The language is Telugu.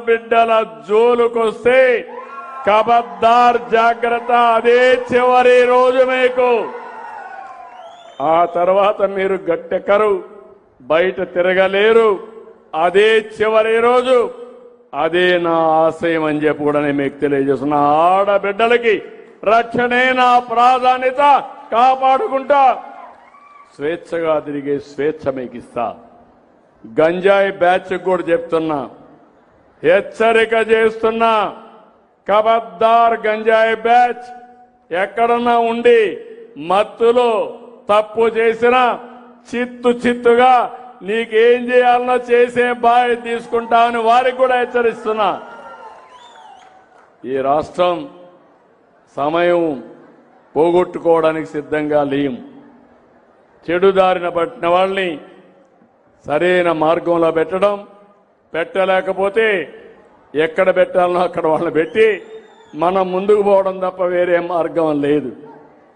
ఆడబిడ్డల జోలుకొస్తే ఖబర్దార్ జాగ్రత్త. అదే చివరి రోజు మీకు. ఆ తర్వాత మీరు గట్టెక్కరు, బయట తిరగలేరు. అదే చివరి రోజు. అదే నా ఆశయం అని చెప్పి కూడా నేను మీకు తెలియజేస్తున్నా. ఆడబిడ్డలకి రక్షణే నా ప్రాధాన్యత. కాపాడుకుంటా. స్వేచ్ఛగా తిరిగే స్వేచ్ఛ మీకు ఇస్తా. గంజాయి బ్యాచ్ కూడా చెప్తున్నా, హెచ్చరిక చేస్తున్నా. ఖబర్దార్ గంజాయి బ్యాచ్ ఎక్కడన్నా ఉండి మత్తులో తప్పు చేసినా చిత్తుగా నీకేం చేయాలనో చేసే బాధ్యత తీసుకుంటా అని వారికి కూడా హెచ్చరిస్తున్నా. ఈ రాష్ట్రం సమయం పోగొట్టుకోవడానికి సిద్ధంగా లేం. చెడుదారిన పట్టిన వాళ్ళని సరైన మార్గంలో పెట్టలేకపోతే ఎక్కడ పెట్టాలనో అక్కడ వాళ్ళని పెట్టి మనం ముందుకు పోవడం తప్ప వేరే మార్గం లేదు.